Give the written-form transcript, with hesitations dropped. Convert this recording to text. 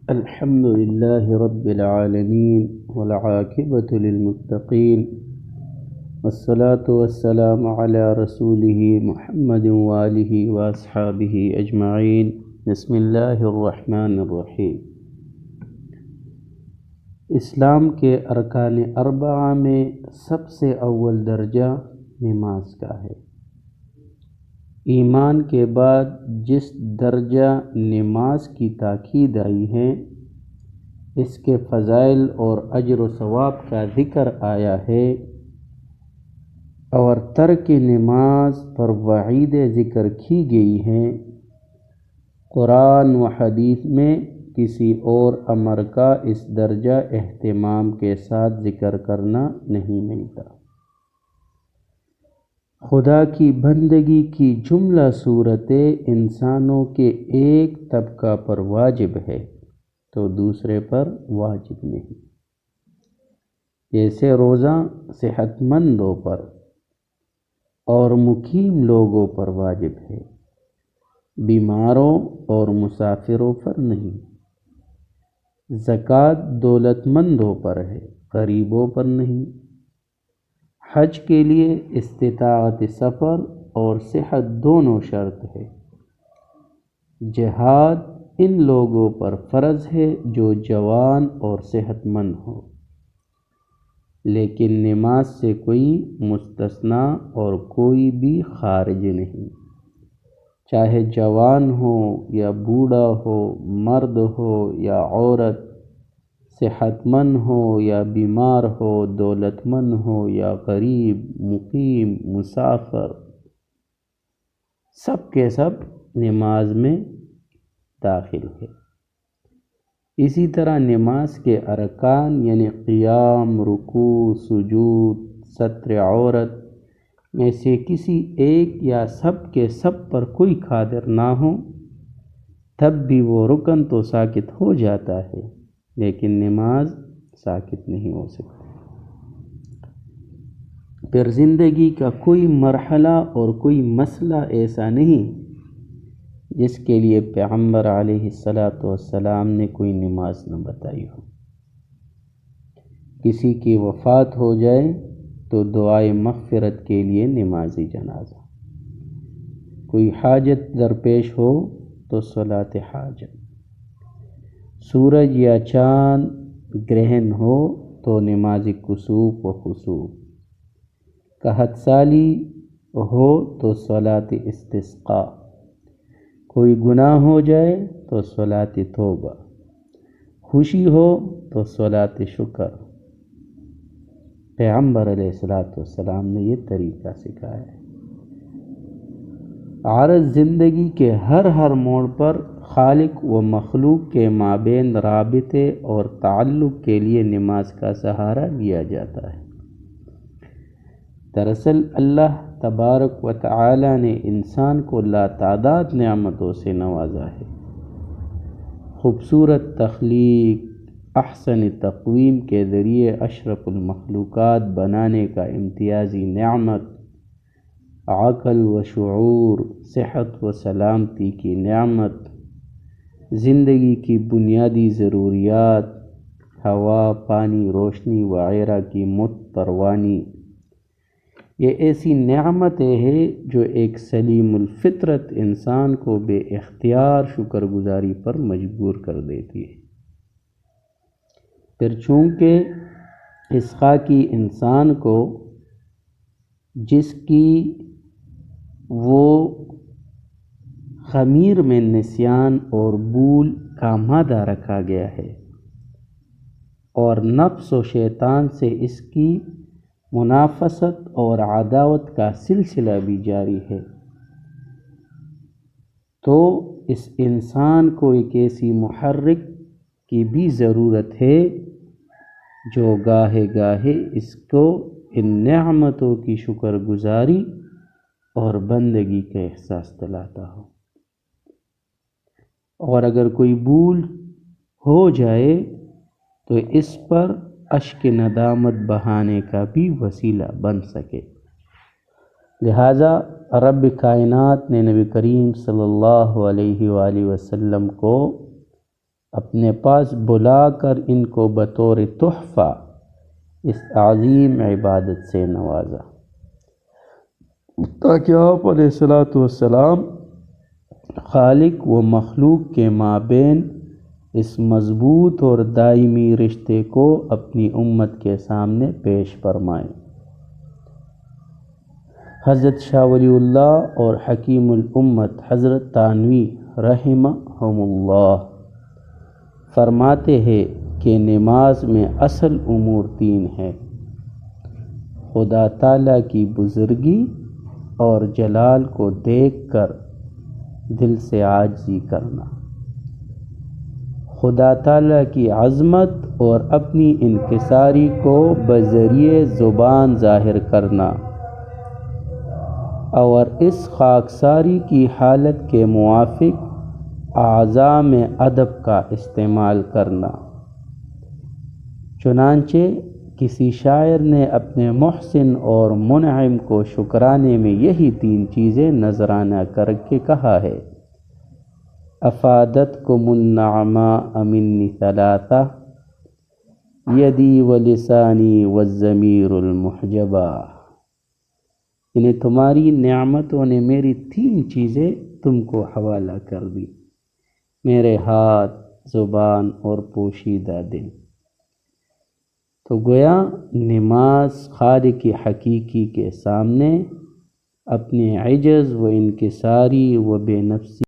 الحمد لله رب العالمين والعاقبة للمتقين والصلاة والسلام على رسوله محمد وآله وأصحابه أجمعين بسم الله الرحمن الرحیم۔ اسلام کے ارکان اربعہ میں سب سے اول درجہ نماز کا ہے۔ ایمان کے بعد جس درجہ نماز کی تاکید آئی ہے، اس کے فضائل اور اجر و ثواب کا ذکر آیا ہے، اور ترک نماز پر وعید ذکر کی گئی ہے۔ قرآن و حدیث میں کسی اور امر کا اس درجہ اہتمام کے ساتھ ذکر کرنا نہیں ملتا۔ خدا کی بندگی کی جملہ صورتیں انسانوں کے ایک طبقہ پر واجب ہے تو دوسرے پر واجب نہیں، جیسے روزہ صحت مندوں پر اور مقیم لوگوں پر واجب ہے، بیماروں اور مسافروں پر نہیں۔ زکوٰۃ دولت مندوں پر ہے، غریبوں پر نہیں۔ حج کے لیے استطاعت سفر اور صحت دونوں شرط ہے۔ جہاد ان لوگوں پر فرض ہے جو جوان اور صحت مند ہو، لیکن نماز سے کوئی مستثنی اور کوئی بھی خارج نہیں، چاہے جوان ہو یا بوڑھا ہو، مرد ہو یا عورت، صحت مند ہو یا بیمار ہو، دولت مند ہو یا غریب، مقیم، مسافر، سب کے سب نماز میں داخل ہے۔ اسی طرح نماز کے ارکان یعنی قیام، رکوع، سجود، ستر عورت میں سے کسی ایک یا سب کے سب پر کوئی قادر نہ ہو، تب بھی وہ رکن تو ساقط ہو جاتا ہے، لیکن نماز ساقط نہیں ہو سکتی۔ پھر زندگی کا کوئی مرحلہ اور کوئی مسئلہ ایسا نہیں جس کے لیے پیغمبر علیہ السلام نے کوئی نماز نہ بتائی ہو۔ کسی کی وفات ہو جائے تو دعائے مغفرت کے لیے نماز جنازہ، کوئی حاجت درپیش ہو تو صلاۃ حاجت، سورج یا چاند گرہن ہو تو نماز کسوف و خسوف، قحط سالی ہو تو صلاۃ استسقاء، کوئی گناہ ہو جائے تو صلاۃ توبہ، خوشی ہو تو صلاۃ شکر۔ پیغمبر علیہ السلام نے یہ طریقہ سکھایا ہے۔ عارض زندگی کے ہر موڑ پر خالق و مخلوق کے مابین رابطے اور تعلق کے لیے نماز کا سہارا لیا جاتا ہے۔ دراصل اللہ تبارک و تعالی نے انسان کو لاتعداد نعمتوں سے نوازا ہے۔ خوبصورت تخلیق، احسن تقویم کے ذریعے اشرف المخلوقات بنانے کا امتیازی نعمت، عقل و شعور، صحت و سلامتی کی نعمت، زندگی کی بنیادی ضروریات، ہوا، پانی، روشنی وغیرہ کی متپروانی، یہ ایسی نعمتیں ہیں جو ایک سلیم الفطرت انسان کو بے اختیار شکر گزاری پر مجبور کر دیتی ہے۔ پھر چونکہ اس خاکی انسان کو جس کی وہ خمیر میں نسیان اور بھول کا مادہ رکھا گیا ہے، اور نفس و شیطان سے اس کی منافست اور عداوت کا سلسلہ بھی جاری ہے، تو اس انسان کو ایک ایسی محرک کی بھی ضرورت ہے جو گاہے گاہے اس کو ان نعمتوں کی شکر گزاری اور بندگی کا احساس دلاتا ہو، اور اگر کوئی بھول ہو جائے تو اس پر اشک ندامت بہانے کا بھی وسیلہ بن سکے۔ لہٰذا رب کائنات نے نبی کریم صلی اللہ علیہ وآلہ وسلم کو اپنے پاس بلا کر ان کو بطور تحفہ اس عظیم عبادت سے نوازا تاکہ آپ علیہ الصلاۃ والسلام خالق و مخلوق کے مابین اس مضبوط اور دائمی رشتے کو اپنی امت کے سامنے پیش فرمائیں۔ حضرت شاہ ولی اللہ اور حکیم الامت حضرت تھانوی رحمہم اللہ فرماتے ہیں کہ نماز میں اصل امور 3 ہیں: خدا تعالیٰ کی بزرگی اور جلال کو دیکھ کر دل سے عاجزی کرنا، خدا تعالیٰ کی عظمت اور اپنی انکساری کو بذریعہ زبان ظاہر کرنا، اور اس خاکساری کی حالت کے موافق اعضاء میں ادب کا استعمال کرنا۔ چنانچہ کسی شاعر نے اپنے محسن اور منعم کو شکرانے میں یہی 3 چیزیں نذرانہ کر کے کہا ہے: افادتکم النعماء منی ثلاثہ، یدی ولسانی والضمیر المحجبا، انہیں تمہاری نعمتوں نے میری 3 چیزیں تم کو حوالہ کر دی: میرے ہاتھ، زبان اور پوشیدہ دل۔ تو گویا نماز خالق حقیقی کے سامنے اپنے عجز و انکساری و بے نفسی